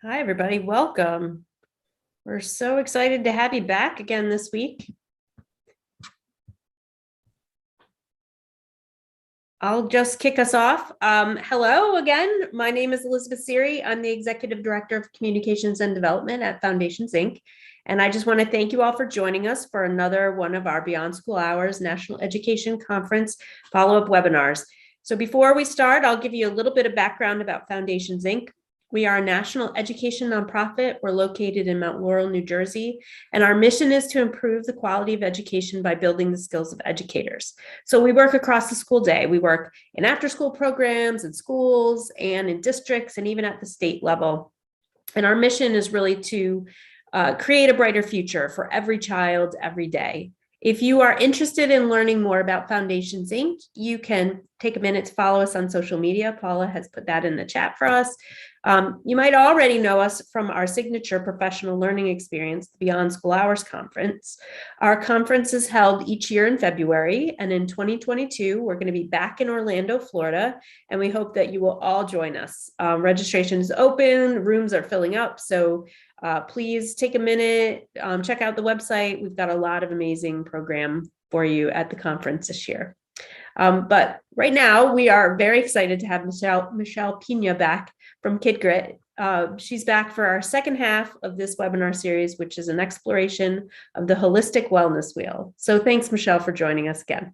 Hi, everybody. Welcome. We're so excited to have you back again this week. I'll just kick us off. Hello again. My name is Elizabeth Seary. I'm the Executive Director of Communications and Development at Foundations, Inc. And I just want to thank you all for joining us for another one of our Beyond School Hours National Education Conference follow-up webinars. So before we start, I'll give you a little bit of background about Foundations, Inc. We are a national education nonprofit. We're located in Mount Laurel, New Jersey, and our mission is to improve the quality of education by building the skills of educators. So we work across the school day. We work in after-school programs, in schools, and in districts, and even at the state level. And our mission is really to create a brighter future for every child, every day. If you are interested in learning more about Foundations, Inc., you can take a minute to follow us on social media. Paula has put that in the chat for us. You might already know us from our signature professional learning experience, the Beyond School Hours Conference. Our conference is held each year in February, and in 2022, we're going to be back in Orlando, Florida, and we hope that you will all join us. Registration is open, rooms are filling up, so please take a minute, check out the website. We've got a lot of amazing program for you at the conference this year. But right now, we are very excited to have Michelle Pina back from Kid Grit. She's back for our second half of this webinar series, which is an exploration of the holistic wellness wheel. So thanks, Michelle, for joining us again.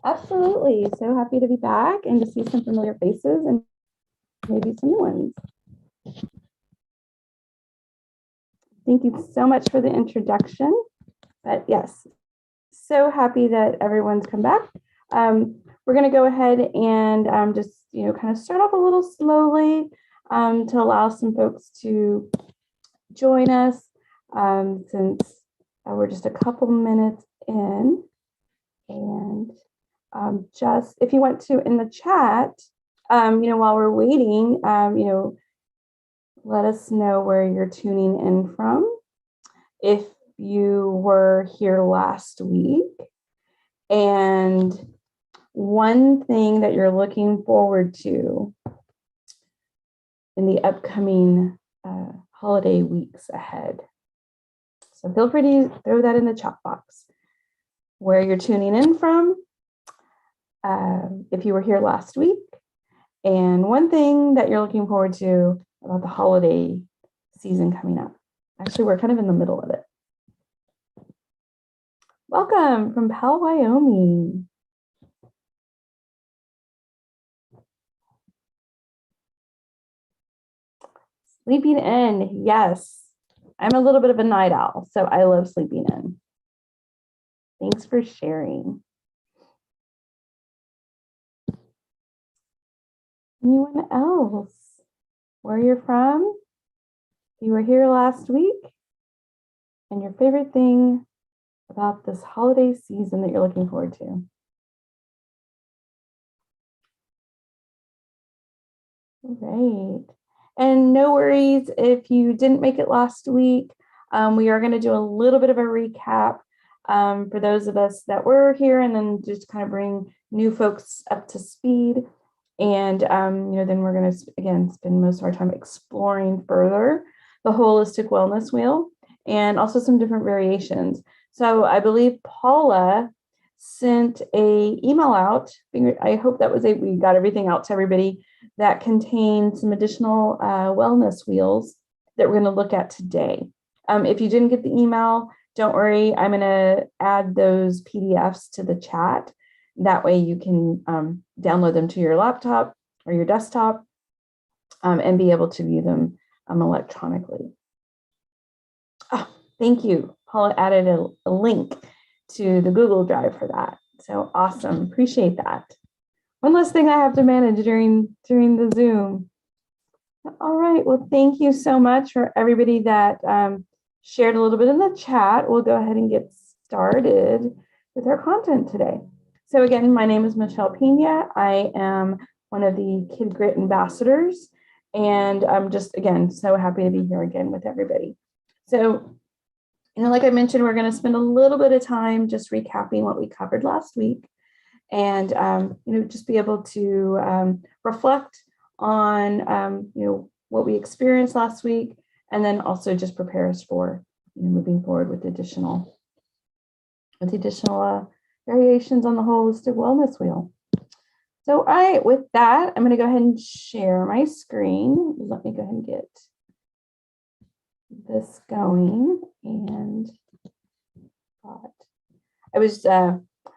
Absolutely. So happy to be back and to see some familiar faces and maybe some new ones. Thank you so much for the introduction. But yes, so happy that everyone's come back. We're going to go ahead and just, kind of start off a little slowly to allow some folks to join us since we're just a couple minutes in. And just if you want to in the chat, while we're waiting, let us know where you're tuning in from. If you were here last week, and one thing that you're looking forward to in the upcoming holiday weeks ahead. So feel free to throw that in the chat box. Where you're tuning in from, if you were here last week, and one thing that you're looking forward to about the holiday season coming up. Actually, we're kind of in the middle of it. Welcome from Pell, Wyoming. Sleeping in, yes. I'm a little bit of a night owl, so I love sleeping in. Thanks for sharing. Anyone else? Where you're from? You were here last week, and your favorite thing about this holiday season that you're looking forward to. Great. And no worries if you didn't make it last week. We are going to do a little bit of a recap for those of us that were here, and then just kind of bring new folks up to speed. And then we're going to, again, spend most of our time exploring further the holistic wellness wheel and also some different variations. So I believe Paula sent an email out. I hope that was we got everything out to everybody that contained some additional wellness wheels that we're going to look at today. If you didn't get the email, don't worry. I'm going to add those PDFs to the chat. That way you can download them to your laptop or your desktop and be able to view them electronically. Oh, thank you. Paula added a link to the Google Drive for that. So awesome. Appreciate that. One less thing I have to manage during the Zoom. All right. Well, thank you so much for everybody that shared a little bit in the chat. We'll go ahead and get started with our content today. So again, my name is Michelle Pina. I am one of the Kid Grit ambassadors, and I'm just, again, so happy to be here again with everybody. So, like I mentioned, we're going to spend a little bit of time just recapping what we covered last week, and just be able to reflect on what we experienced last week, and then also just prepare us for moving forward with additional variations on the holistic wellness wheel. So, all right, with that, I'm going to go ahead and share my screen. Let me go ahead and get this going. And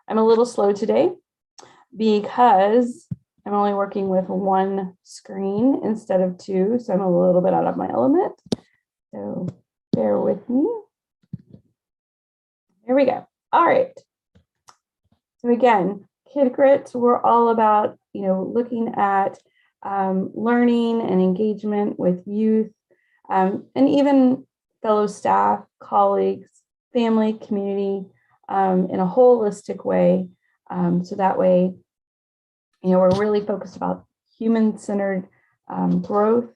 I'm a little slow today because I'm only working with one screen instead of two, so I'm a little bit out of my element. So bear with me. There we go. All right. So again, Kid Grit, we're all about, looking at learning and engagement with youth, and even fellow staff, colleagues, family, community, in a holistic way. So that way, we're really focused about human-centered growth,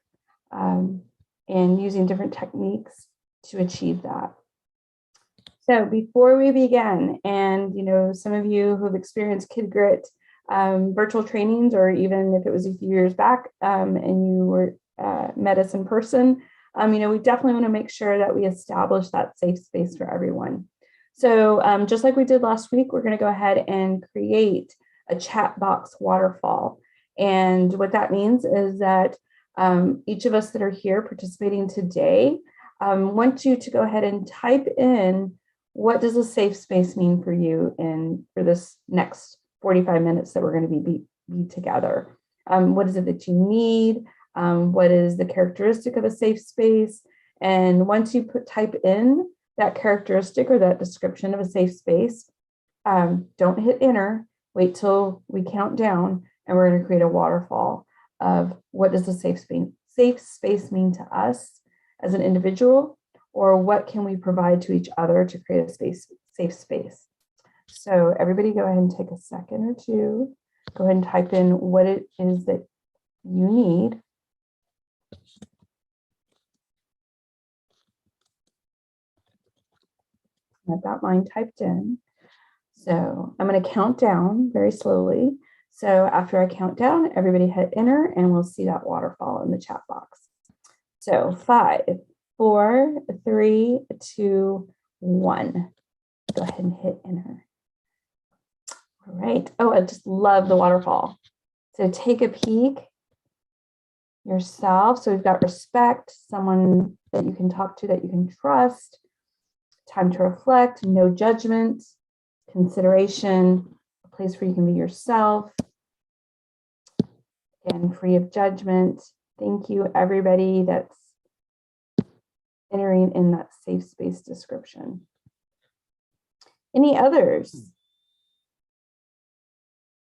and using different techniques to achieve that. So before we begin, and some of you who have experienced Kid Grit virtual trainings, or even if it was a few years back and you met us in person, we definitely want to make sure that we establish that safe space for everyone. So just like we did last week, we're going to go ahead and create a Chatbox Waterfall. And what that means is that each of us that are here participating today want you to go ahead and type in, what does a safe space mean for you for this next 45 minutes that we're going to be together? What is it that you need? What is the characteristic of a safe space? And once you type in that characteristic or that description of a safe space, don't hit enter, wait till we count down, and we're going to create a waterfall of what does a safe space mean to us as an individual, or what can we provide to each other to create a safe space. So everybody go ahead and take a second or two, go ahead and type in what it is that you need. I've got mine typed in. So I'm going to count down very slowly. So after I count down, everybody hit enter and we'll see that waterfall in the chat box. So 5, 4, 3, 2, 1. Go ahead and hit enter. All right. Oh, I just love the waterfall. So take a peek yourself. So we've got respect, someone that you can talk to, that you can trust, time to reflect, no judgment, consideration, a place where you can be yourself, and free of judgment. Thank you, everybody that's entering in that safe space description. Any others?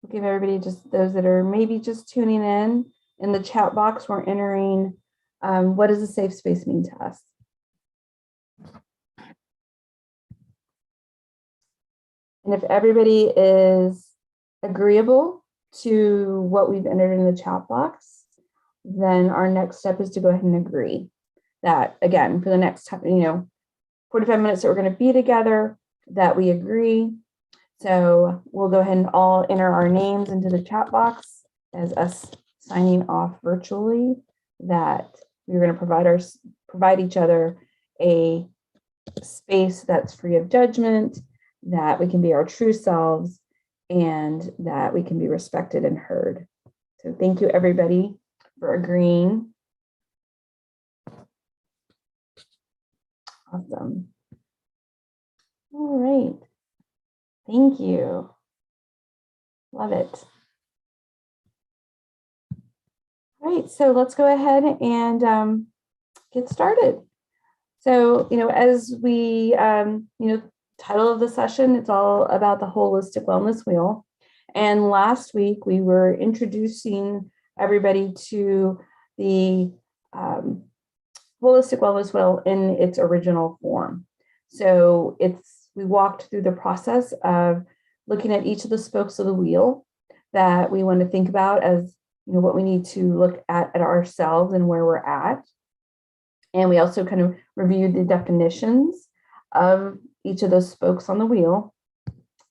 We'll give everybody, just those that are maybe just tuning in the chat box, we're entering what does a safe space mean to us? And if everybody is agreeable to what we've entered in the chat box, then our next step is to go ahead and agree that, again, for the next time, 45 minutes that we're going to be together, that we agree. So we'll go ahead and all enter our names into the chat box as us signing off virtually, that we're going to provide each other a space that's free of judgment, that we can be our true selves, and that we can be respected and heard. So thank you, everybody, for agreeing. Awesome. All right. Thank you. Love it. All right, so let's go ahead and get started. So, as we, title of the session, it's all about the holistic wellness wheel. And last week we were introducing everybody to the holistic wellness wheel in its original form. So we walked through the process of looking at each of the spokes of the wheel that we want to think about as what we need to look at ourselves and where we're at. And we also kind of reviewed the definitions of each of those spokes on the wheel.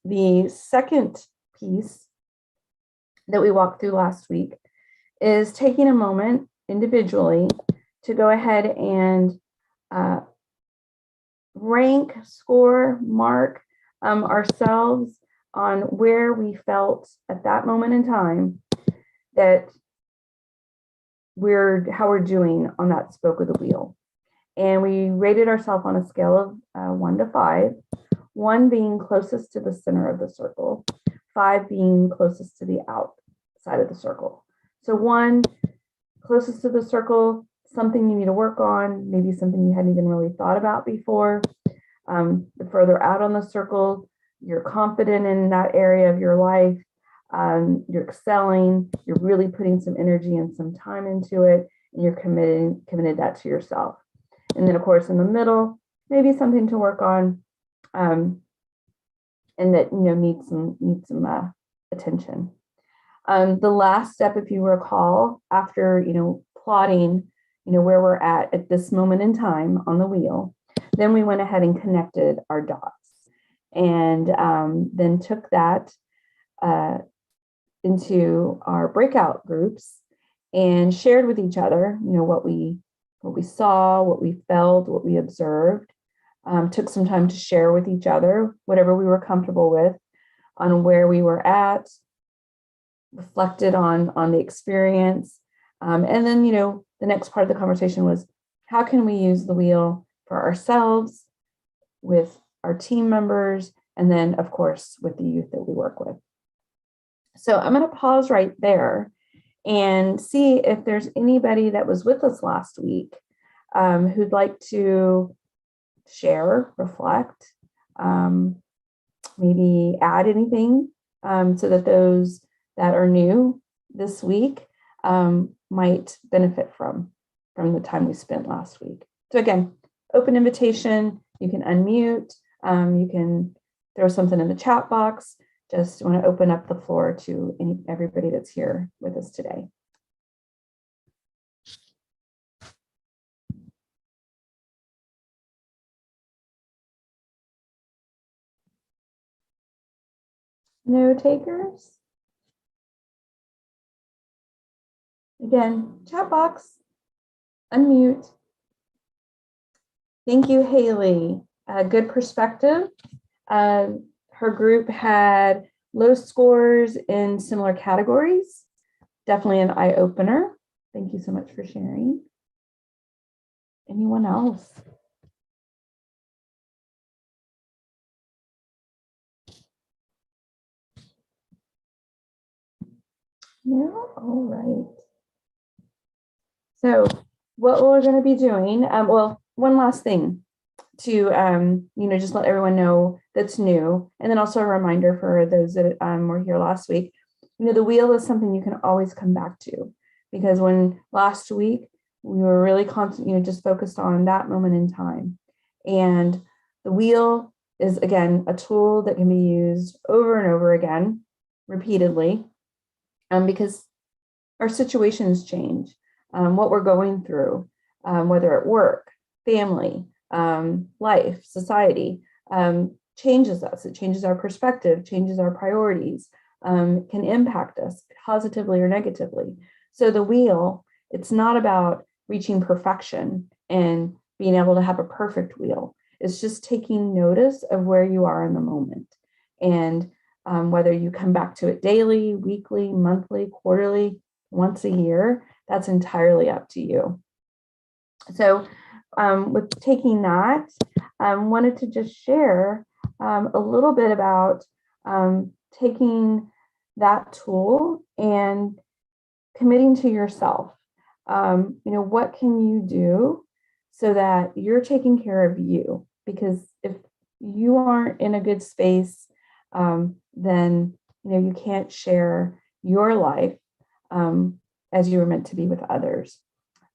The second piece that we walked through last week is taking a moment individually to go ahead and rank, score, mark ourselves on where we felt at that moment in time that how we're doing on that spoke of the wheel. And we rated ourselves on a scale of 1 to 5, 1 being closest to the center of the circle, 5 being closest to the outside of the circle. So 1, closest to the circle, something you need to work on, maybe something you hadn't even really thought about before. The further out on the circle, you're confident in that area of your life, you're excelling, you're really putting some energy and some time into it, and you're committed that to yourself. And then of course in the middle, maybe something to work on, and that needs some attention. The last step, if you recall, after plotting where we're at this moment in time on the wheel, then we went ahead and connected our dots, and then took that into our breakout groups and shared with each other what we saw, what we felt, what we observed. Took some time to share with each other whatever we were comfortable with on where we were at, reflected on the experience. And then, the next part of the conversation was, how can we use the wheel for ourselves, with our team members, and then, of course, with the youth that we work with. So I'm going to pause right there and see if there's anybody that was with us last week who'd like to share, reflect, maybe add anything, so that those that are new this week might benefit from the time we spent last week. So again, open invitation. You can unmute. You can throw something in the chat box. Just want to open up the floor to everybody that's here with us today. No takers? Again, chat box, unmute. Thank you, Haley. Good perspective. Her group had low scores in similar categories. Definitely an eye-opener. Thank you so much for sharing. Anyone else? No? All right. So what we're going to be doing, well, one last thing to, just let everyone know that's new. And then also a reminder for those that were here last week, the wheel is something you can always come back to, because when last week we were really just focused on that moment in time. And the wheel is, again, a tool that can be used over and over again, repeatedly, because our situations change, what we're going through, whether at work, family, life, society, changes us. It changes our perspective, changes our priorities, can impact us positively or negatively. So the wheel, it's not about reaching perfection and being able to have a perfect wheel. It's just taking notice of where you are in the moment. And whether you come back to it daily, weekly, monthly, quarterly, once a year, that's entirely up to you. So with taking that, wanted to just share a little bit about taking that tool and committing to yourself. What can you do so that you're taking care of you? Because if you aren't in a good space, then you can't share your life as you were meant to be with others.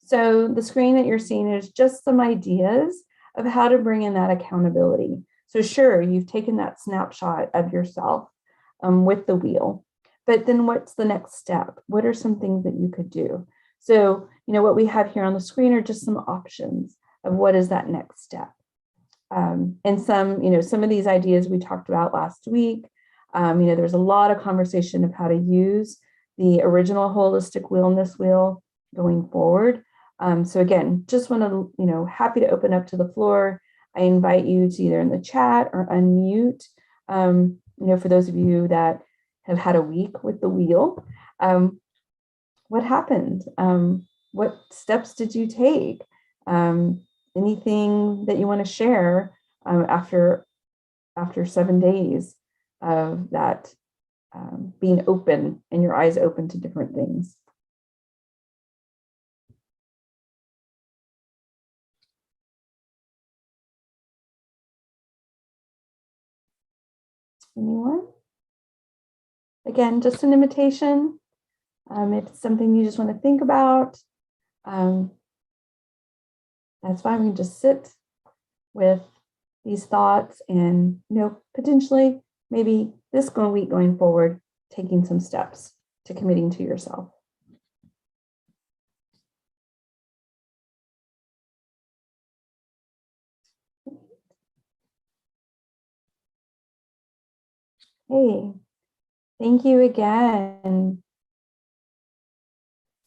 So the screen that you're seeing is just some ideas of how to bring in that accountability. So sure, you've taken that snapshot of yourself with the wheel, but then what's the next step? What are some things that you could do? So, what we have here on the screen are just some options of what is that next step. And some of these ideas we talked about last week. There's a lot of conversation of how to use the original holistic wellness wheel going forward. So again, just want to, happy to open up to the floor. I invite you to either in the chat or unmute. For those of you that have had a week with the wheel, what happened? What steps did you take? Anything that you want to share after 7 days of that being open and your eyes open to different things? Anyone? Again, just an invitation. If it's something you just want to think about, that's fine. We can just sit with these thoughts and, potentially maybe this week going forward, taking some steps to committing to yourself. Hey, thank you again.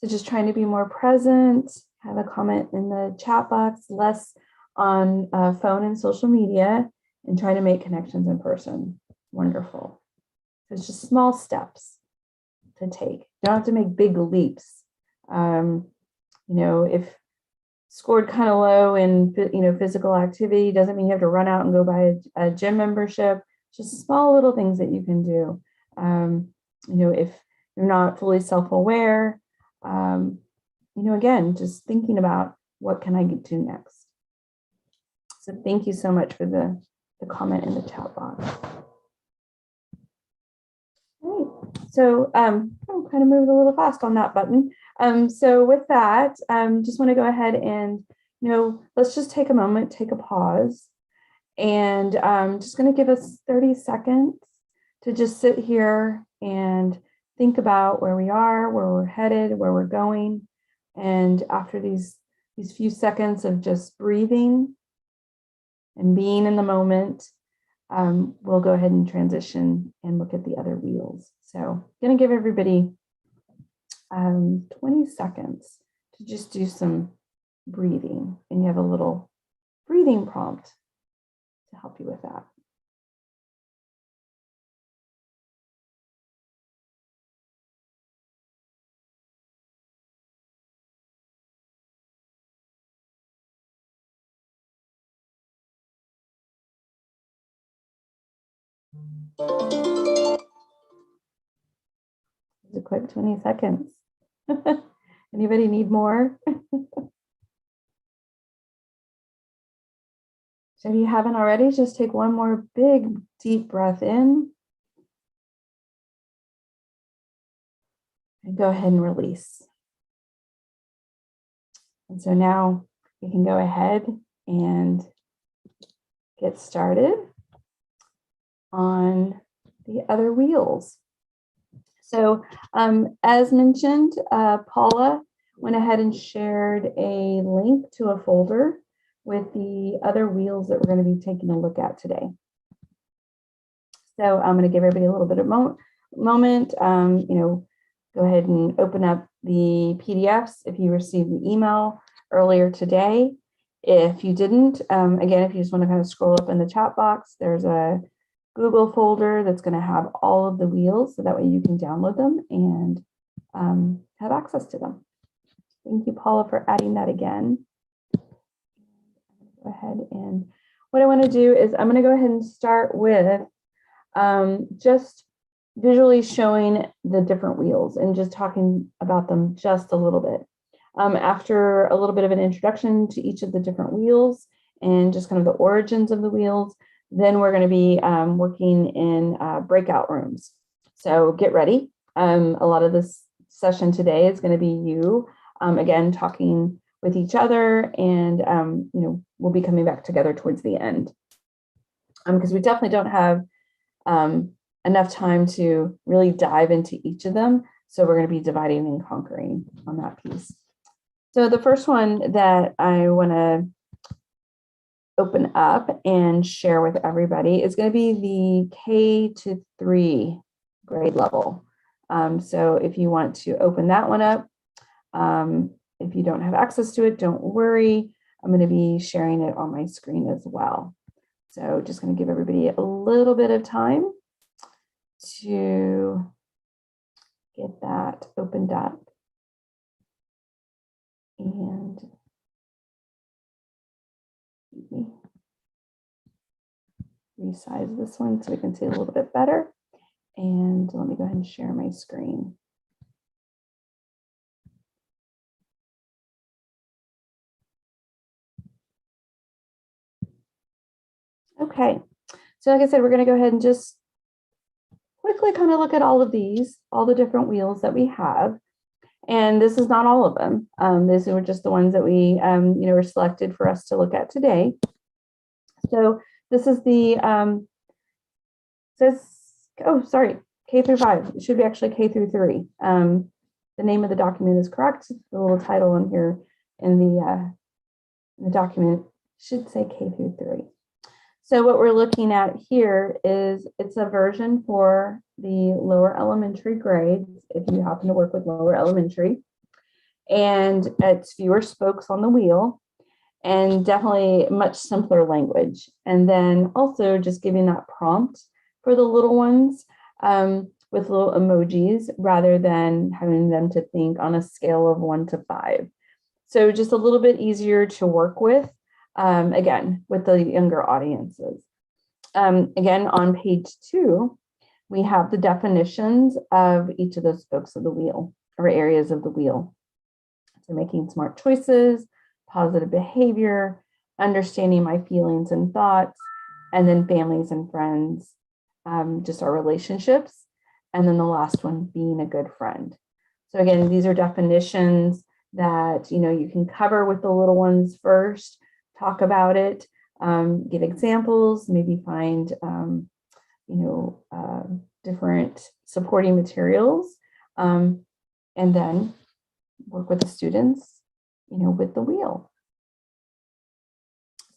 So just trying to be more present, have a comment in the chat box, less on phone and social media, and trying to make connections in person. Wonderful. So it's just small steps to take. You don't have to make big leaps. If scored kind of low in physical activity, doesn't mean you have to run out and go buy a gym membership. Just small little things that you can do. If you're not fully self-aware, again, just thinking about what can I get to next. So thank you so much for the comment in the chat box. Right. So I'm kind of moving a little fast on that button. So with that, just want to go ahead and, let's just take a moment, take a pause. And I'm just going to give us 30 seconds to just sit here and think about where we are, where we're headed, where we're going. And after these few seconds of just breathing and being in the moment, we'll go ahead and transition and look at the other wheels. So I'm going to give everybody 20 seconds to just do some breathing. And you have a little breathing prompt to help you with that. Just a quick 20 seconds. Anybody need more? So if you haven't already, just take one more big, deep breath in. And go ahead and release. And so now we can go ahead and get started on the other wheels. So as mentioned, Paula went ahead and shared a link to a folder with the other wheels that we're going to be taking a look at today. So I'm going to give everybody a little bit of moment. Go ahead and open up the PDFs if you received the email earlier today. If you didn't, again, if you just want to kind of scroll up in the chat box, there's a Google folder that's going to have all of the wheels, so that way you can download them and have access to them. Thank you, Paula, for adding that again. Go ahead, and what I want to do is I'm going to go ahead and start with just visually showing the different wheels and just talking about them just a little bit. After a little bit of an introduction to each of the different wheels and just kind of the origins of the wheels, then we're going to be working in breakout rooms. So get ready. A lot of this session today is going to be you, again, talking with each other, and we'll be coming back together towards the end, because we definitely don't have enough time to really dive into each of them. So we're going to be dividing and conquering on that piece. So the first one that I want to open up and share with everybody is going to be the K-3 grade level. So if you want to open that one up, if you don't have access to it, don't worry. I'm going to be sharing it on my screen as well. So just going to give everybody a little bit of time to get that opened up. And let me resize this one so we can see a little bit better. And let me go ahead and share my screen. Okay, so like I said, we're going to go ahead and just quickly kind of look at all of these, all the different wheels that we have. And this is not all of them. These were just the ones that we, were selected for us to look at today. So this is the, K through 5. It should be actually K through 3. The name of the document is correct. The little title in here in the document should say K through 3. So what we're looking at here is it's a version for the lower elementary grades, if you happen to work with lower elementary. And it's fewer spokes on the wheel and definitely much simpler language. And then also just giving that prompt for the little ones with little emojis rather than having them to think on a scale of 1 to 5. So just a little bit easier to work with. Again, with the younger audiences. Again, on page 2, we have the definitions of each of those spokes of the wheel or areas of the wheel. So making smart choices, positive behavior, understanding my feelings and thoughts, and then families and friends, just our relationships. And then the last one, being a good friend. So again, these are definitions that, you can cover with the little ones first, talk about it, give examples, maybe find, different supporting materials, and then work with the students, with the wheel.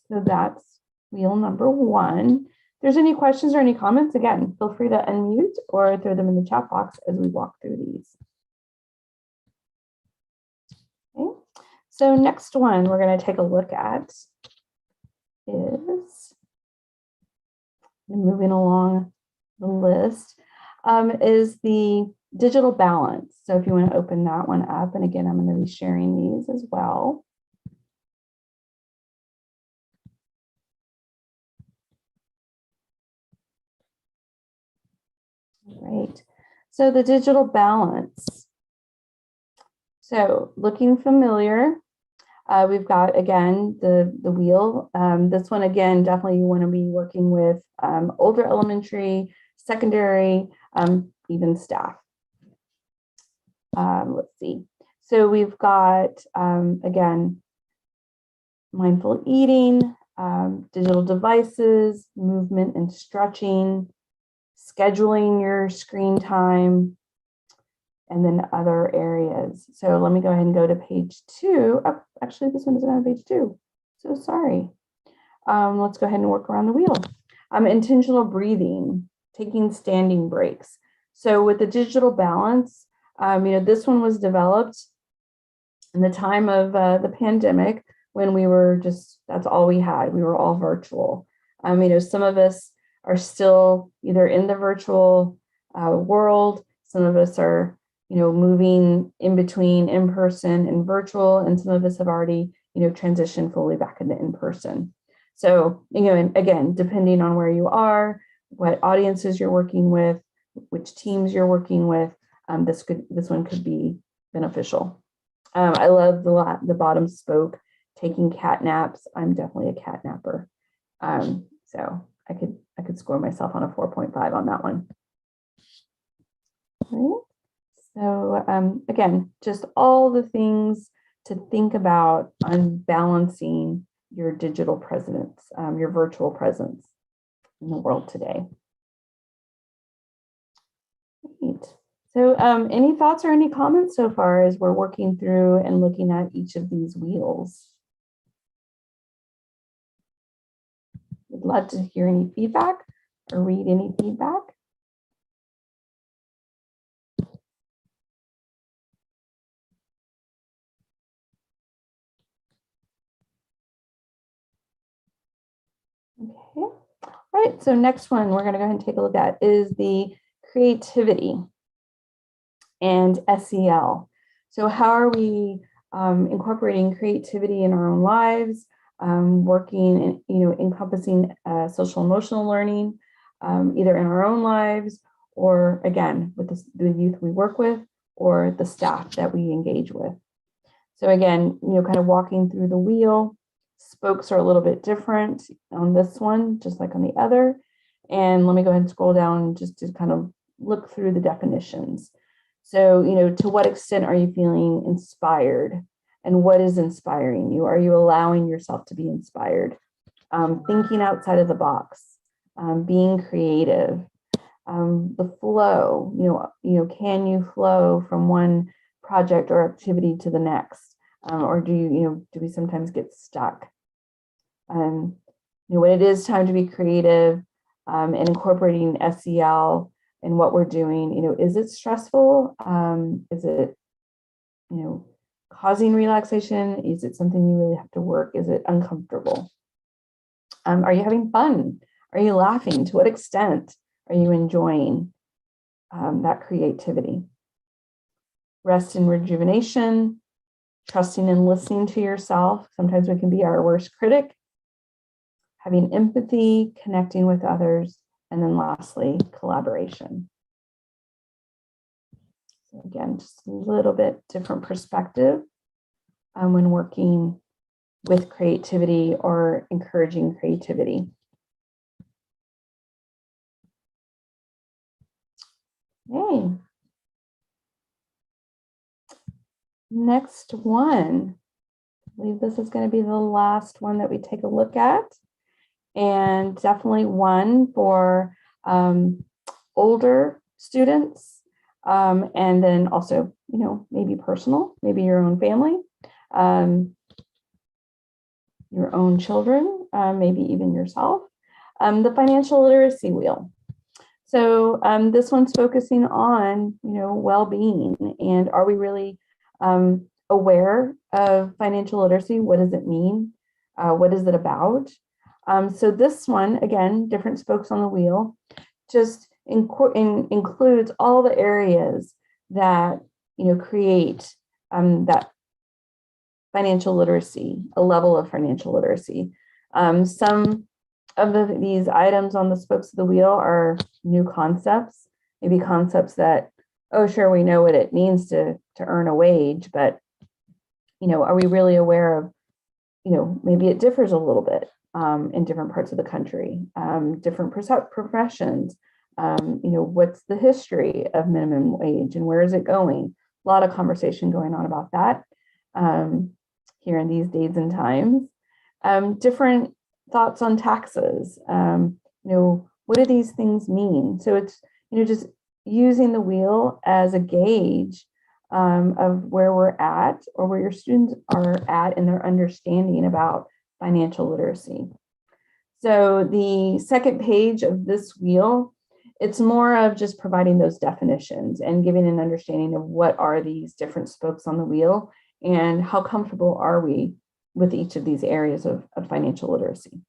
So that's wheel number 1. If there's any questions or any comments, again, feel free to unmute or throw them in the chat box as we walk through these. Okay. So next one we're going to take a look at is, moving along the list, is the digital balance. So if you want to open that one up, and again, I'm going to be sharing these as well. Right. So the digital balance. So looking familiar. We've got, again, the wheel. This one, again, definitely you want to be working with older elementary, secondary, even staff. Let's see. So we've got, again, mindful eating, digital devices, movement and stretching, scheduling your screen time, and then other areas. So let me go ahead and go to page 2. Oh, actually, this one isn't on page 2. So sorry. Let's go ahead and work around the wheel. Intentional breathing, taking standing breaks. So with the digital balance, this one was developed in the time of the pandemic when we were just, that's all we had. We were all virtual. Some of us are still either in the virtual world. Some of us are moving in between in-person and virtual, and some of us have already, transitioned fully back into in-person. So, and again, depending on where you are, what audiences you're working with, which teams you're working with, this one could be beneficial. I love the bottom spoke, taking cat naps. I'm definitely a cat napper. So I could score myself on a 4.5 on that one. Right. So again, just all the things to think about on balancing your digital presence, your virtual presence in the world today. Great. So any thoughts or any comments so far as we're working through and looking at each of these wheels? I'd love to hear any feedback or read any feedback. right, so next one we're going to go ahead and take a look at is the creativity and SEL. So how are we incorporating creativity in our own lives, working in, encompassing social emotional learning, either in our own lives or again with the youth we work with or the staff that we engage with. So again, kind of walking through the wheel. Spokes are a little bit different on this one, just like on the other. And let me go ahead and scroll down just to kind of look through the definitions. So, to what extent are you feeling inspired? And what is inspiring you? Are you allowing yourself to be inspired? Thinking outside of the box, being creative, the flow, can you flow from one project or activity to the next? Or do we sometimes get stuck? When it is time to be creative and incorporating SEL in what we're doing, is it stressful? Is it, causing relaxation? Is it something you really have to work? Is it uncomfortable? Are you having fun? Are you laughing? To what extent are you enjoying that creativity? Rest and rejuvenation, trusting and listening to yourself. Sometimes we can be our worst critic. Having empathy, connecting with others, and then lastly, collaboration. So again, just a little bit different perspective when working with creativity or encouraging creativity. Okay. Next one. I believe this is going to be the last one that we take a look at. And definitely one for older students. And then also, maybe personal, maybe your own family, your own children, maybe even yourself. The financial literacy wheel. So this one's focusing on, well-being, and are we really aware of financial literacy? What does it mean? What is it about? So this one, again, different spokes on the wheel, just includes all the areas that, create that financial literacy, a level of financial literacy. Some of these items on the spokes of the wheel are new concepts, maybe concepts that, oh, sure, we know what it means to earn a wage, but, are we really aware of, maybe it differs a little bit in different parts of the country, different professions, what's the history of minimum wage and where is it going? A lot of conversation going on about that here in these days and times. Different thoughts on taxes. What do these things mean? So it's, just using the wheel as a gauge of where we're at or where your students are at in their understanding about financial literacy. So the second page of this wheel, it's more of just providing those definitions and giving an understanding of what are these different spokes on the wheel and how comfortable are we with each of these areas of financial literacy.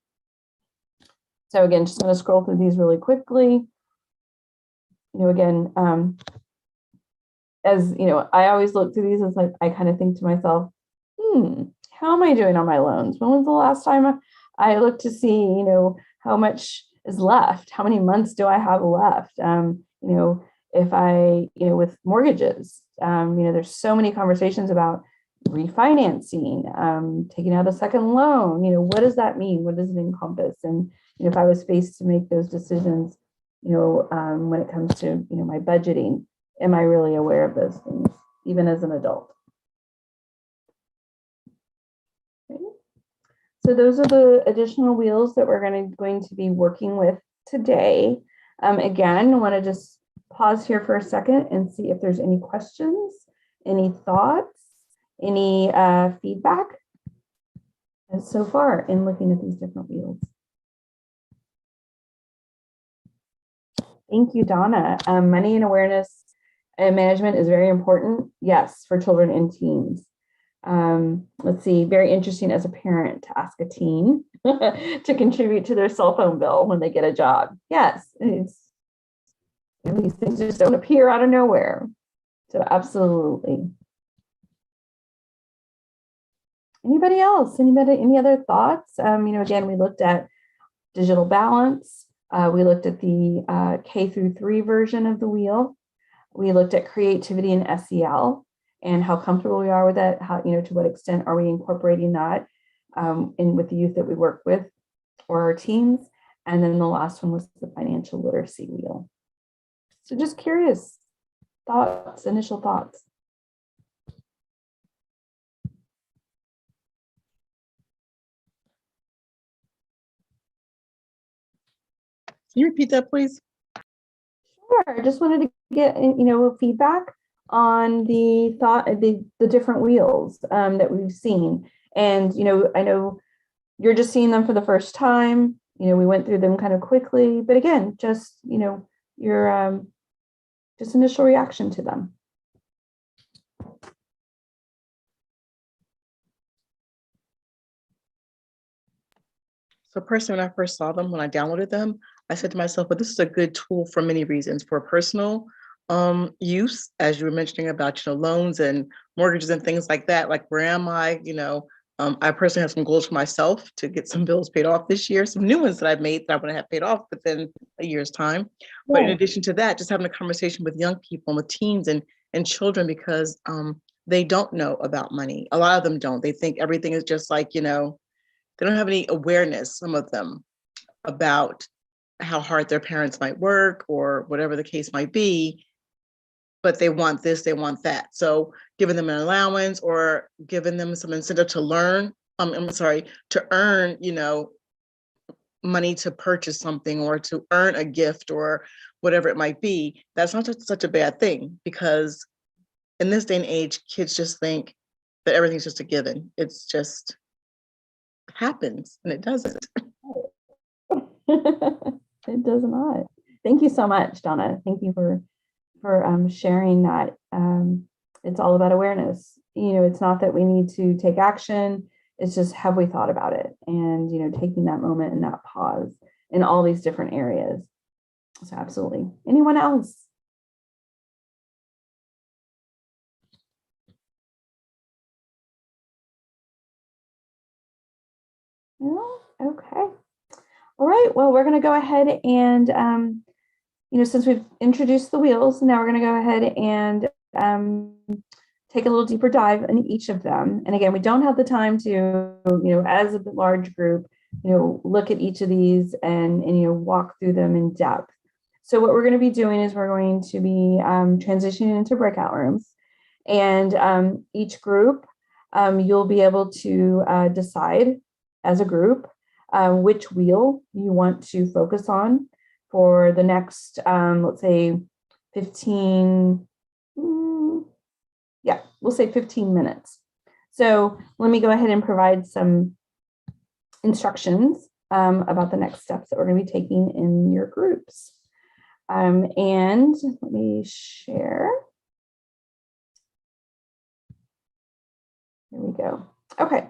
So again, just going to scroll through these really quickly. Again, as I always look through these, it's like I kind of think to myself, how am I doing on my loans? When was the last time I looked to see, how much is left? How many months do I have left? If I, with mortgages, there's so many conversations about refinancing, taking out a second loan, what does that mean? What does it encompass? And if I was faced to make those decisions, when it comes to, my budgeting, am I really aware of those things, even as an adult? Okay. So those are the additional wheels that we're going to be working with today. Again, I want to just pause here for a second and see if there's any questions, any thoughts, any feedback so far in looking at these different wheels. Thank you, Donna. Money and awareness and management is very important. Yes, for children and teens. Let's see, very interesting as a parent to ask a teen to contribute to their cell phone bill when they get a job. Yes, these things just don't appear out of nowhere. So absolutely. Anybody else? Any other thoughts? Again, we looked at digital balance. We looked at the K through 3 version of the wheel. We looked at creativity and SEL and how comfortable we are with that. How, to what extent are we incorporating that in with the youth that we work with or our teams? And then the last one was the financial literacy wheel. So just curious thoughts, initial thoughts. Can you repeat that, please? Sure. Just wanted to get feedback on the different wheels that we've seen, and I know you're just seeing them for the first time. We went through them kind of quickly, but again, just your just initial reaction to them. So personally, when I first saw them, when I downloaded them, I said to myself, well, this is a good tool for many reasons. For personal use, as you were mentioning about, loans and mortgages and things like that. Like, where am I? I personally have some goals for myself to get some bills paid off this year, some new ones that I've made that I want to have paid off within a year's time. But in addition to that, just having a conversation with young people, with teens and children, because they don't know about money. A lot of them don't. They think everything is just like, they don't have any awareness, some of them, about how hard their parents might work or whatever the case might be, but they want this, they want that. So giving them an allowance or giving them some incentive to learn, to earn, money to purchase something or to earn a gift or whatever it might be, that's not such a bad thing, because in this day and age, kids just think that everything's just a given. It's just happens, and it doesn't. It does not. Thank you so much, Donna. Thank you for sharing that. It's all about awareness. It's not that we need to take action. It's just, have we thought about it? And taking that moment and that pause in all these different areas. So absolutely. Anyone else? No? Okay. All right. Well, we're going to go ahead and, since we've introduced the wheels, now we're going to go ahead and take a little deeper dive in each of them. And again, we don't have the time to, as a large group, look at each of these and walk through them in depth. So what we're going to be doing is we're going to be transitioning into breakout rooms, and each group, you'll be able to decide as a group which wheel you want to focus on for the next, let's say 15, we'll say 15 minutes. So let me go ahead and provide some instructions about the next steps that we're going to be taking in your groups. And let me share. Here we go. Okay.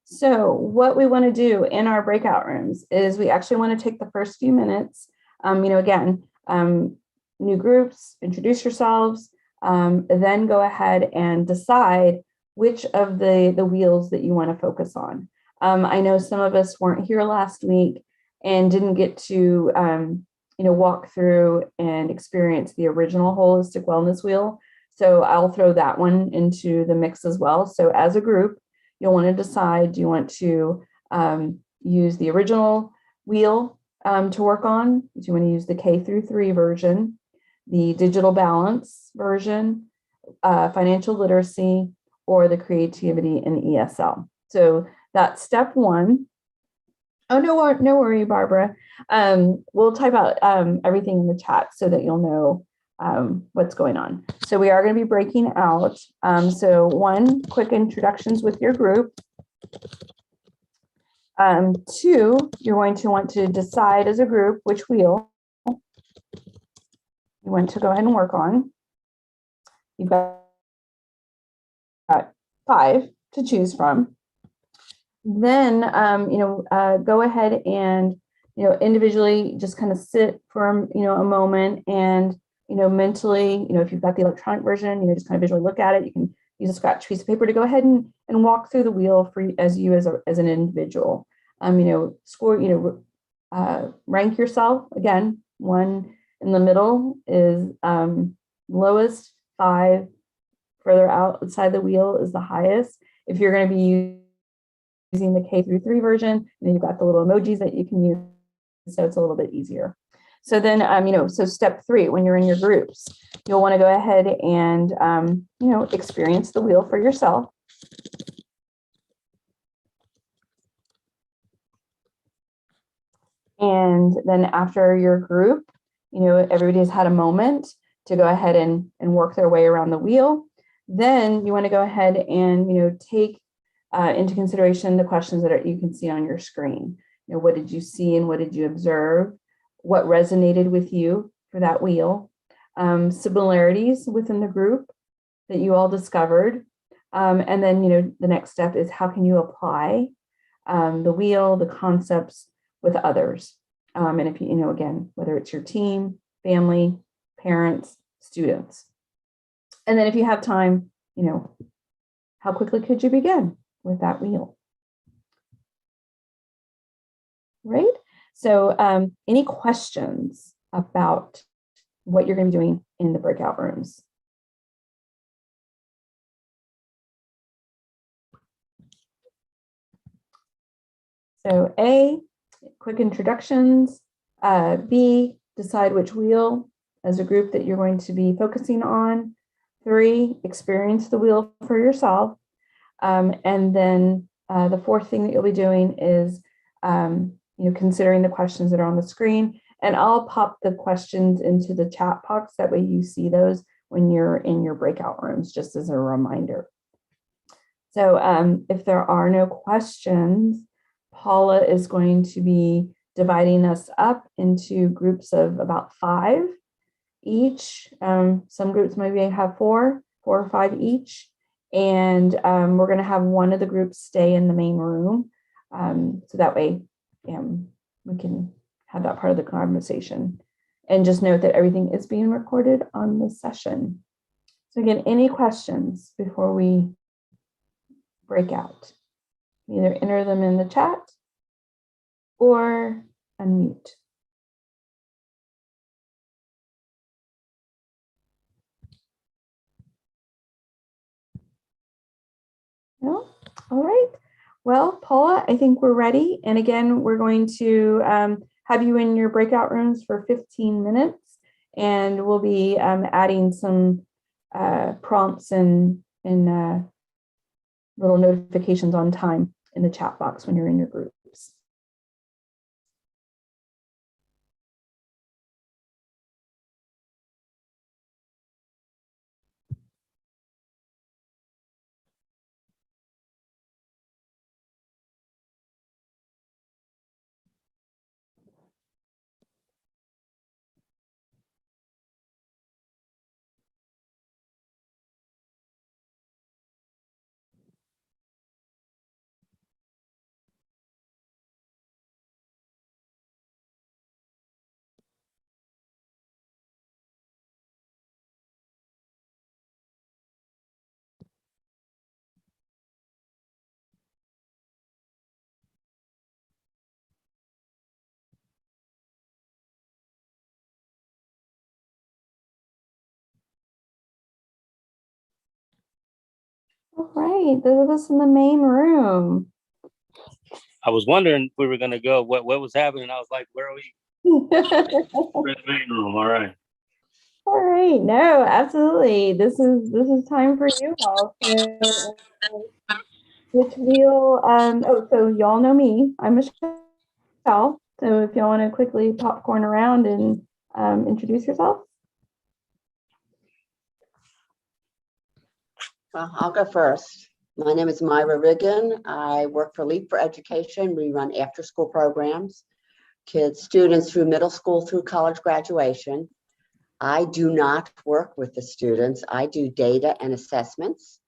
So what we want to do in our breakout rooms is we actually want to take the first few minutes, again, new groups, introduce yourselves, then go ahead and decide which of the wheels that you want to focus on. I know some of us weren't here last week and didn't get to, walk through and experience the original holistic wellness wheel. So I'll throw that one into the mix as well. So as a group, you'll want to decide, do you want to use the original wheel to work on? Do you want to use the K through 3 version, the digital balance version, financial literacy, or the creativity and ESL? So that's step one. Oh, no worry, Barbara. We'll type out everything in the chat so that you'll know what's going on. So we are going to be breaking out. So one, quick introductions with your group. Two, you're going to want to decide as a group which wheel you want to go ahead and work on. You've got 5 to choose from. Then, go ahead and, individually just kind of sit for, a moment and, mentally, if you've got the electronic version, just kind of visually look at it. You can use a scratch piece of paper to go ahead and walk through the wheel for as an individual. Score, rank yourself. Again, 1 in the middle is lowest, 5 further outside the wheel is the highest. If you're going to be using the K through 3 version, you've got the little emojis that you can use, so it's a little bit easier. So then, so step 3, when you're in your groups, you'll want to go ahead and, experience the wheel for yourself. And then after your group, everybody has had a moment to go ahead and work their way around the wheel. Then you want to go ahead and, take into consideration the questions that you can see on your screen. What did you see and what did you observe? What resonated with you for that wheel? Similarities within the group that you all discovered. And then, the next step is how can you apply the wheel, the concepts with others? And if you, again, whether it's your team, family, parents, students. And then if you have time, how quickly could you begin with that wheel? Right? So any questions about what you're going to be doing in the breakout rooms? So A, quick introductions. B, decide which wheel as a group that you're going to be focusing on. 3, experience the wheel for yourself. And then the 4th thing that you'll be doing is considering the questions that are on the screen. And I'll pop the questions into the chat box. That way you see those when you're in your breakout rooms, just as a reminder. So if there are no questions, Paula is going to be dividing us up into groups of about 5 each. Some groups maybe have 4 or 5 each. And we're going to have one of the groups stay in the main room. So that way we can have that part of the conversation. And just note that everything is being recorded on the session. So again, any questions before we break out? Either enter them in the chat or unmute. No? All right. Well, Paula, I think we're ready. And again, we're going to have you in your breakout rooms for 15 minutes. And we'll be adding some prompts and little notifications on time in the chat box when you're in your groups. All right, those of us in the main room. I was wondering if we were going to go, what was happening. I was like, where are we? We're in the main room. All right. All right, no, absolutely. This is time for you all. So, which wheel? So y'all know me. I'm Michelle. So if y'all want to quickly popcorn around and introduce yourself. Well, I'll go first. My name is Myra Riggin. I work for Leap for Education. We run after-school programs, students through middle school through college graduation. I do not work with the students. I do data and assessments.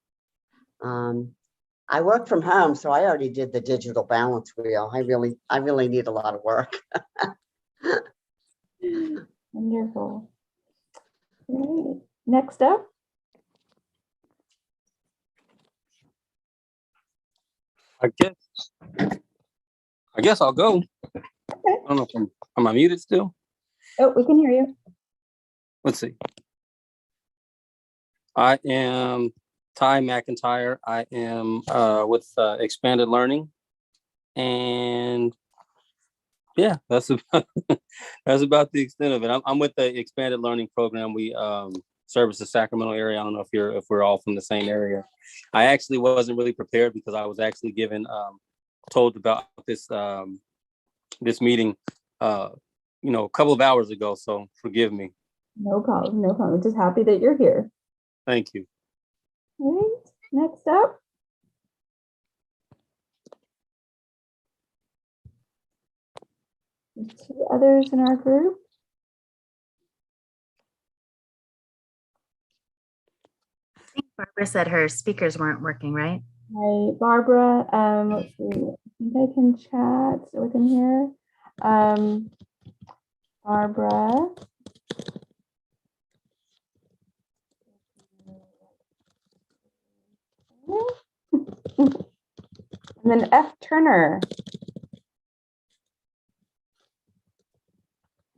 I work from home, so I already did the digital balance wheel. I really need a lot of work. Wonderful. Great. Next up. I guess I'll go. I don't know if am I muted still? Oh, we can hear you. Let's see. I am Ty McIntyre. I am with Expanded Learning, and yeah, that's about that's about the extent of it. I'm with the Expanded Learning program. We service the Sacramento area. I don't know if we're all from the same area. I actually wasn't really prepared because I was actually given told about this meeting a couple of hours ago. So forgive me. No problem. No problem. Just happy that you're here. Thank you. All right. Next up. There's 2 others in our group. Barbara said her speakers weren't working, right? Hi, Barbara. Let's see. I think I can chat with him here. Barbara. And then F. Turner.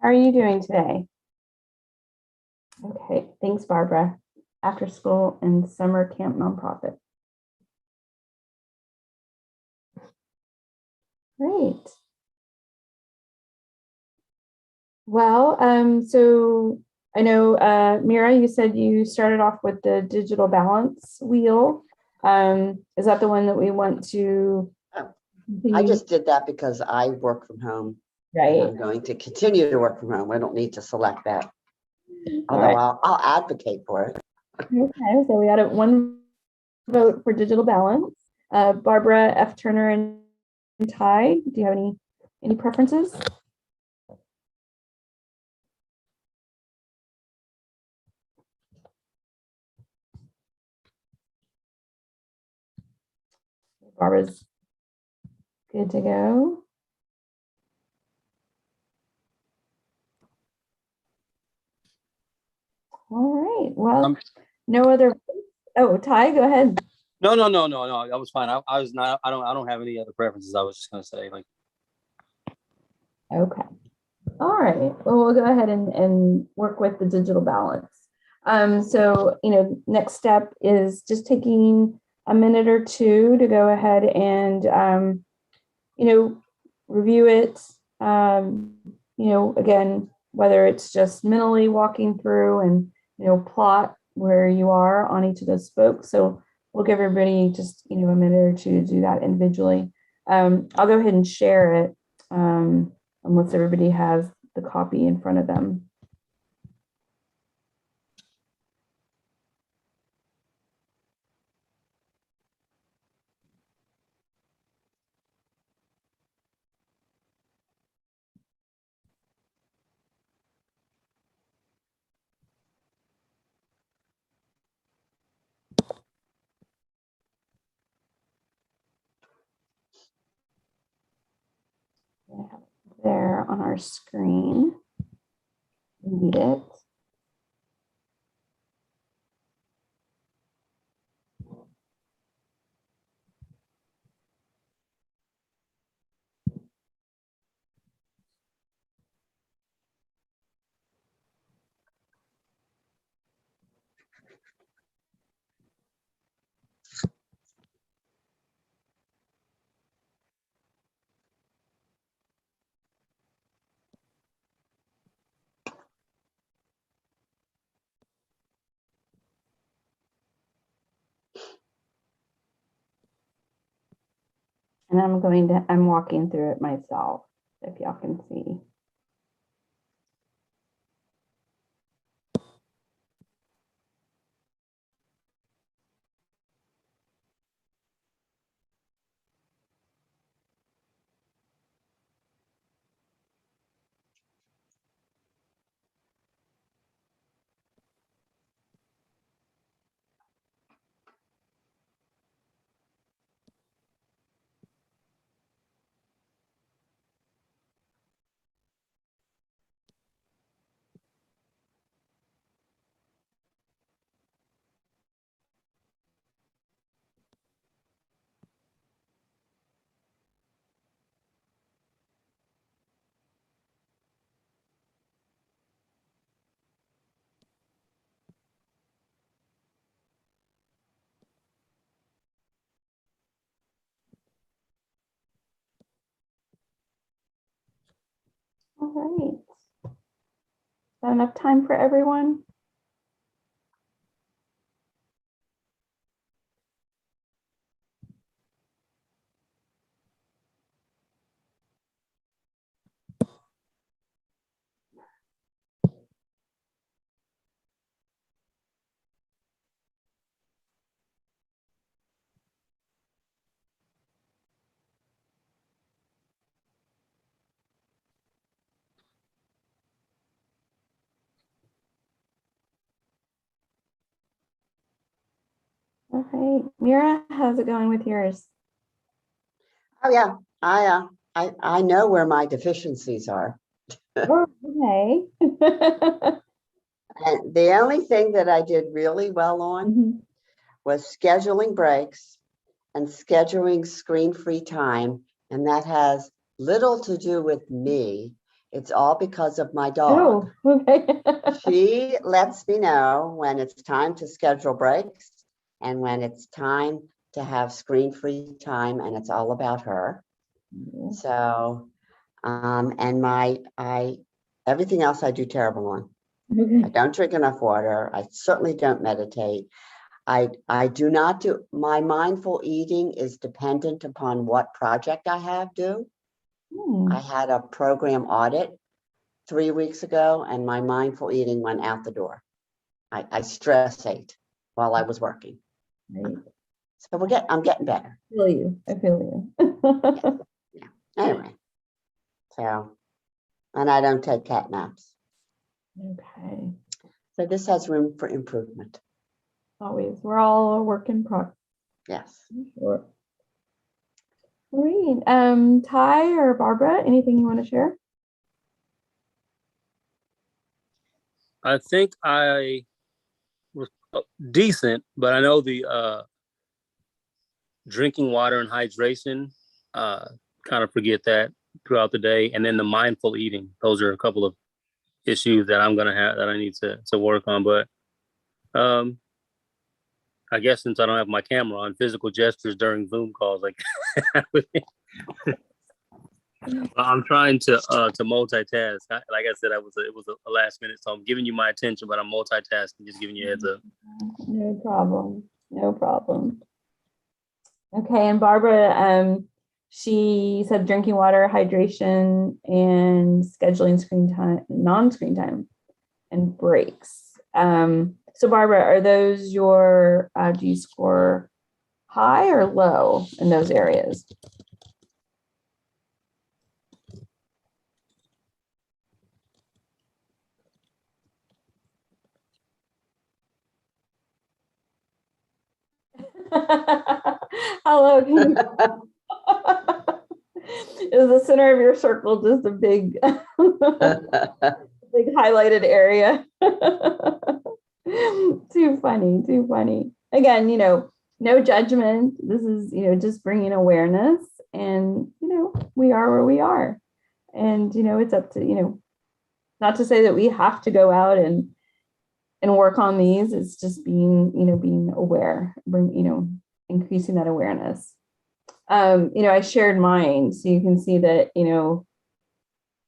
How are you doing today? Okay, thanks, Barbara. After school and summer camp nonprofit. Great. Well, so I know, Mira, you said you started off with the digital balance wheel. Is that the one that we want to? I just did that because I work from home. Right. I'm going to continue to work from home. I don't need to select that. All Although right. I'll advocate for it. Okay, so we got 1 vote for digital balance. Barbara, F. Turner, and Ty. Do you have any preferences? Barbara's good to go. All right. Well, no other. Oh, Ty, go ahead. No. That was fine. I was not. I don't have any other preferences. I was just gonna say like. Okay. All right. Well, we'll go ahead and work with the digital balance. So, next step is just taking a minute or 2 to go ahead and, review it. Again, whether it's just mentally walking through and, plot where you are on each of those spokes. So we'll give everybody just, a minute or 2 to do that individually. I'll go ahead and share it. Unless everybody has the copy in front of them. There on our screen. Read it. And I'm walking through it myself, if y'all can see. right. Is that enough time for everyone? Okay, Mira, how's it going with yours? Oh, yeah, I know where my deficiencies are. Oh, okay. And the only thing that I did really well on Mhm. was scheduling breaks and scheduling screen-free time. And that has little to do with me. It's all because of my dog. Oh, okay. She lets me know when it's time to schedule breaks and when it's time to have screen-free time, and it's all about her. So, and everything else I do terrible on. I don't drink enough water. I certainly don't meditate. I do not do, my mindful eating is dependent upon what project I have due. I had a program audit 3 weeks ago and my mindful eating went out the door. I stress ate while I was working. Right. So I'm getting better. I feel you. I feel you. Yeah. Anyway, so, and I don't take cat naps. Okay. So this has room for improvement. Always. We're all a work in progress. Yes. Sure. Great. Ty or Barbara, anything you want to share? I think I was decent, but I know the drinking water and hydration, kind of forget that throughout the day. And then the mindful eating, those are a couple of issues that I'm gonna have that I need to work on. But I guess since I don't have my camera on, physical gestures during Zoom calls, like I'm trying to multitask. Like I said, it was a last minute, so I'm giving you my attention, but I'm multitasking, just giving you a heads up. No problem. No problem. Okay, and Barbara, she said drinking water, hydration, and scheduling screen time, non-screen time, and breaks. So Barbara, are those your, do you score high or low in those areas? Hello. Is the center of your circle just a big, big highlighted area? Too funny, too funny. Again, no judgment. This is, just bringing awareness, and, we are where we are. And, it's up to, not to say that we have to go out and work on these. It's just being aware, increasing that awareness. I shared mine, so you can see that,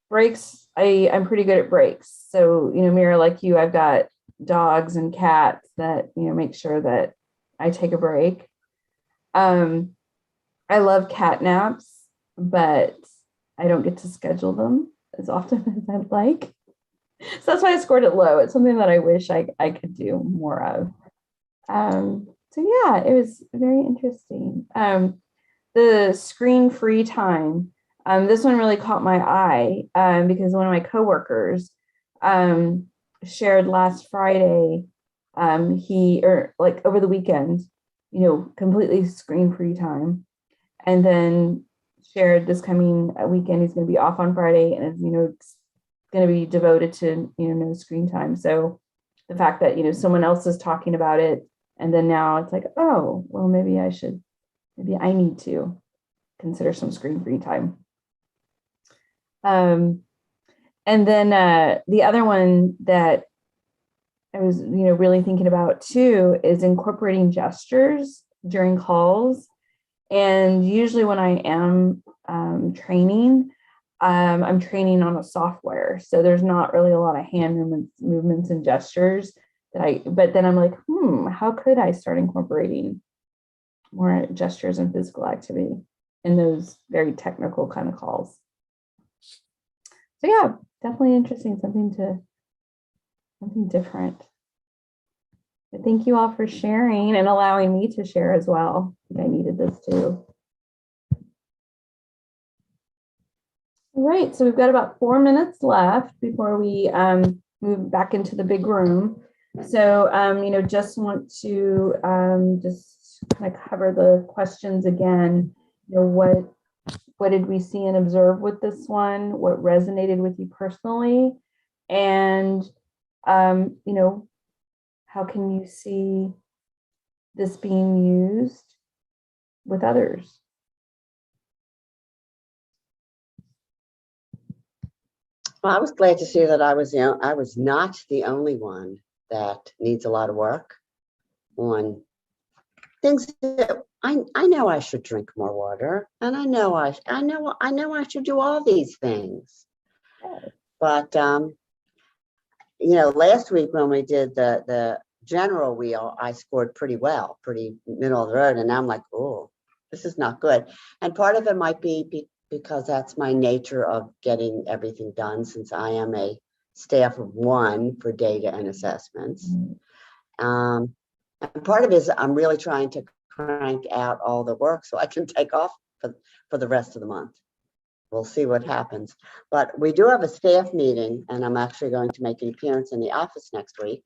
breaks, I'm pretty good at breaks. So, Mira, like you, I've got dogs and cats that, make sure that I take a break. I love cat naps, but I don't get to schedule them as often as I'd like. So that's why I scored it low. It's something that I wish I could do more of. So yeah, it was very interesting. The screen-free time. This one really caught my eye because one of my coworkers shared last Friday. Over the weekend, completely screen-free time, and then shared this coming weekend he's going to be off on Friday, and it's going to be devoted to no screen time. So the fact that someone else is talking about it, and then now it's like, oh well, maybe I need to consider some screen-free time. And then the other one that I was really thinking about too is incorporating gestures during calls. And usually when I am training, I'm training on a software, so there's not really a lot of hand movements and gestures but then I'm like, how could I start incorporating more gestures and physical activity in those very technical kind of calls? So yeah, definitely interesting, something different. But thank you all for sharing and allowing me to share as well. I think I needed this too. All right, so we've got about 4 minutes left before we move back into the big room. So, just want to just kind of cover the questions again. What did we see and observe with this one? What resonated with you personally? And, how can you see this being used with others? Well, I was glad to see that I was not the only one that needs a lot of work on things that I know I should drink more water, and I know I should do all these things. But last week when we did the general wheel, I scored pretty well, pretty middle of the road, and now I'm like, oh, this is not good. And part of it might be because that's my nature of getting everything done, since I am a staff of one for data and assessments. And part of it is I'm really trying to crank out all the work so I can take off for the rest of the month. We'll see what happens. But we do have a staff meeting, and I'm actually going to make an appearance in the office next week,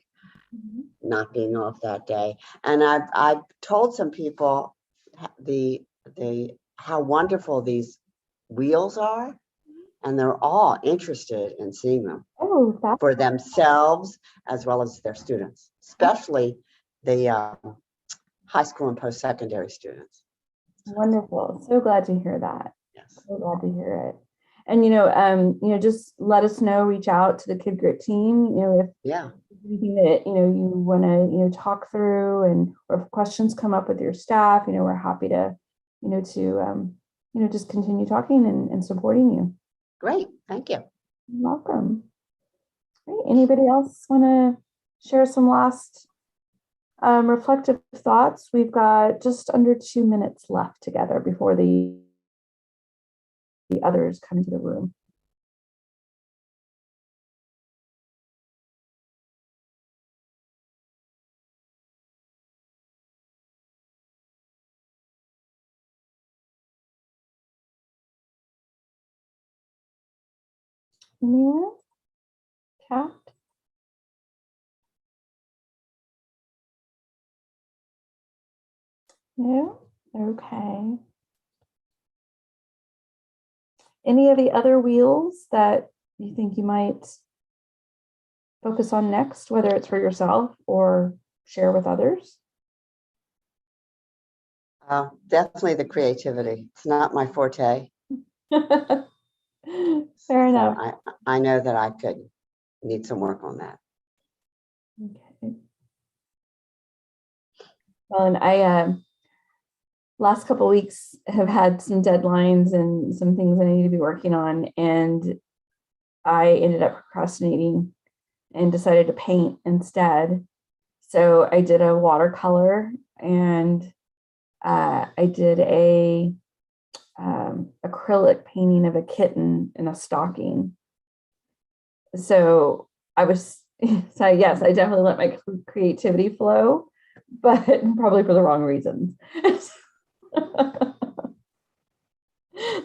not being off that day. And I've told some people how wonderful these wheels are, and they're all interested in seeing them for themselves as well as their students, especially the high school and post-secondary students. Wonderful. So glad to hear that. Yes. So glad to hear it. And just let us know, reach out to the Kid Grit team, if anything that you want to talk through, and or if questions come up with your staff, we're happy to just continue talking and supporting you. Great, thank you. You're welcome. Great. Anybody else want to share some last reflective thoughts? We've got just under 2 minutes left together before the others come into the room. Anyone? Cat? No? Okay. Any of the other wheels that you think you might focus on next, whether it's for yourself or share with others? Definitely the creativity. It's not my forte. Fair enough. I know that I could need some work on that. Okay. Well, and I last couple of weeks have had some deadlines and some things I need to be working on, and I ended up procrastinating and decided to paint instead. So I did a watercolor, and I did a acrylic painting of a kitten in a stocking. So yes, I definitely let my creativity flow, but probably for the wrong reasons.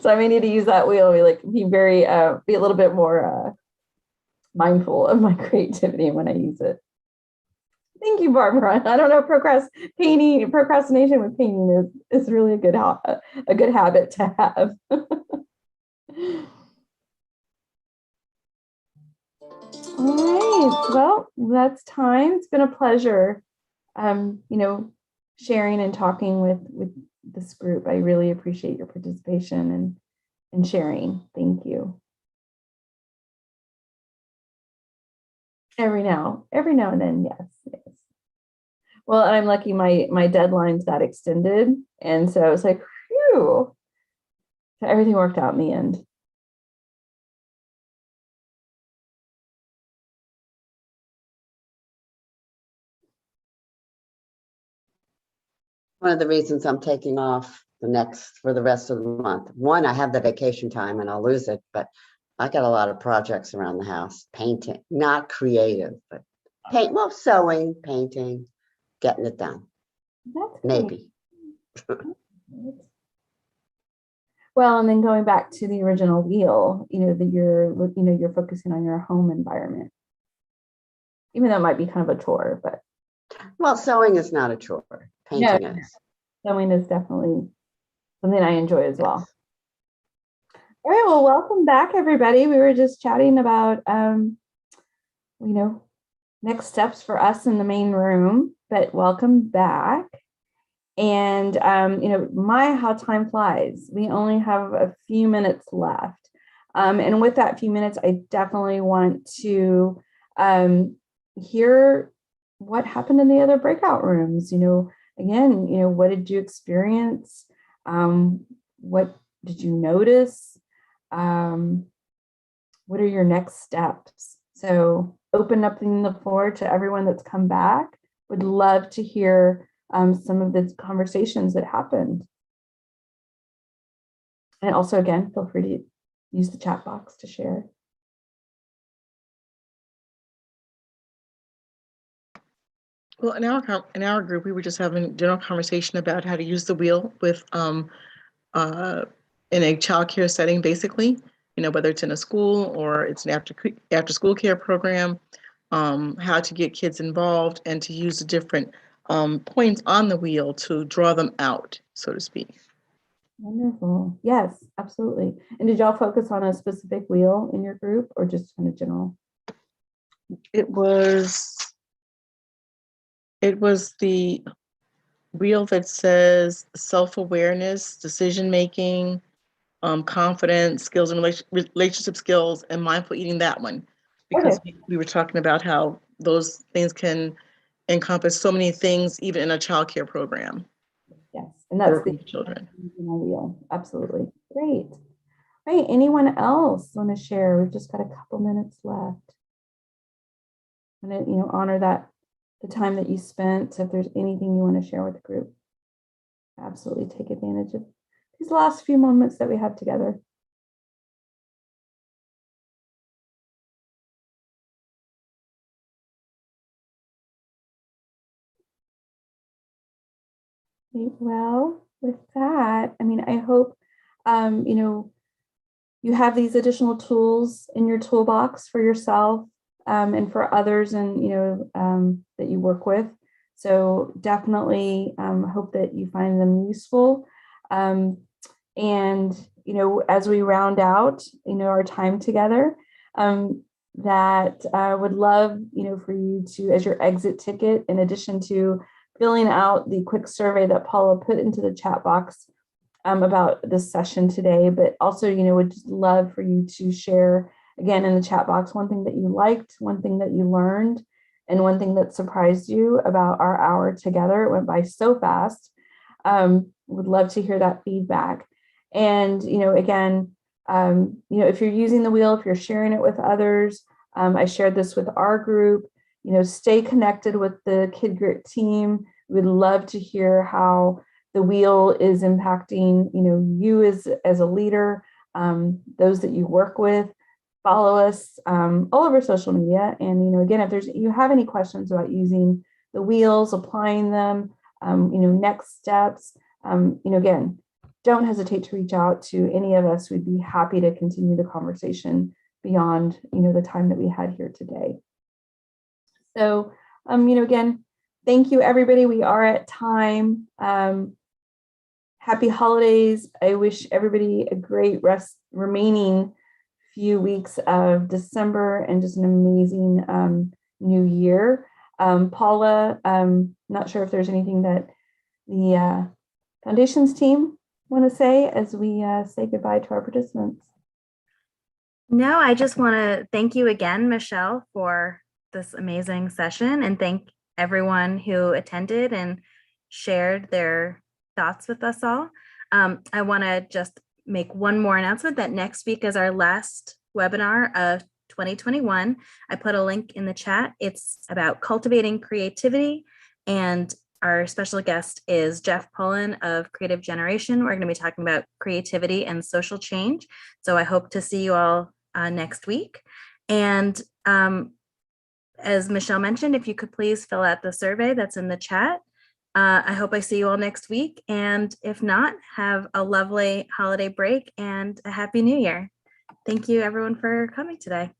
So I may need to use that wheel, be a little bit more mindful of my creativity when I use it. Thank you, Barbara. I don't know, procrastination with painting is really a good habit to have. All right, well, that's time. It's been a pleasure, sharing and talking with this group. I really appreciate your participation and sharing. Thank you. Every now and then, yes. Well, I'm lucky my deadline's got extended, and so it's like, phew. So everything worked out in the end. one of the reasons I'm taking off for the rest of the month. One, I have the vacation time and I'll lose it, but I got a lot of projects around the house, painting, not creative, but sewing, painting, getting it done. That's great. Maybe. Well, and then going back to the original wheel, that you're focusing on your home environment, even though it might be kind of a chore, but Well, sewing is not a chore. Painting is. sewing is definitely something I enjoy as well. All right, well, welcome back, everybody. We were just chatting about, next steps for us in the main room, but welcome back. And, how time flies. We only have a few minutes left. And with that few minutes, I definitely want to hear what happened in the other breakout rooms. Again, what did you experience? What did you notice? What are your next steps? So open up the floor to everyone that's come back. Would love to hear some of the conversations that happened. And also, again, feel free to use the chat box to share. Well, in our group, we were just having general conversation about how to use the wheel with in a childcare setting, basically. Whether it's in a school or it's an after school care program, how to get kids involved and to use the different points on the wheel to draw them out, so to speak. Wonderful. Yes, absolutely. And did y'all focus on a specific wheel in your group or just kind of general? It was the wheel that says self-awareness, decision-making, confidence, skills and relationship skills, and mindful eating, that one. Because we were talking about how those things can encompass so many things, even in a childcare program. Yes, and that's the children. Wheel. Absolutely. Great. Right. Anyone else want to share? We've just got a couple minutes left. I'm going to, honor the time that you spent. So if there's anything you want to share with the group, absolutely take advantage of these last few moments that we have together. Well, with that, I hope, you have these additional tools in your toolbox for yourself and for others and, that you work with. So definitely hope that you find them useful. And, as we round out, our time together, that I would love, for you to, as your exit ticket, in addition to filling out the quick survey that Paula put into the chat box about this session today, but also, would just love for you to share again in the chat box one thing that you liked, one thing that you learned, and one thing that surprised you about our hour together. It went by so fast. Would love to hear that feedback. And, again, if you're using the wheel, if you're sharing it with others, I shared this with our group, stay connected with the Kid Grit team. We'd love to hear how the wheel is impacting, you as a leader, those that you work with. Follow us all over social media. And, again, if you have any questions about using the wheels, applying them, next steps, again, don't hesitate to reach out to any of us. We'd be happy to continue the conversation beyond, the time that we had here today. So, again, thank you, everybody. We are at time. Happy holidays. I wish everybody a great remaining few weeks of December and just an amazing new year. Paula, not sure if there's anything that the foundations team want to say as we say goodbye to our participants. No, I just want to thank you again, Michelle, for this amazing session, and thank everyone who attended and shared their thoughts with us all. I want to just make one more announcement that next week is our last webinar of 2021. I put a link in the chat. It's about cultivating creativity, and our special guest is Jeff Pullen of Creative Generation. We're going to be talking about creativity and social change. So I hope to see you all next week. And as Michelle mentioned, if you could please fill out the survey that's in the chat. I hope I see you all next week. And if not, have a lovely holiday break and a happy new year. Thank you everyone for coming today.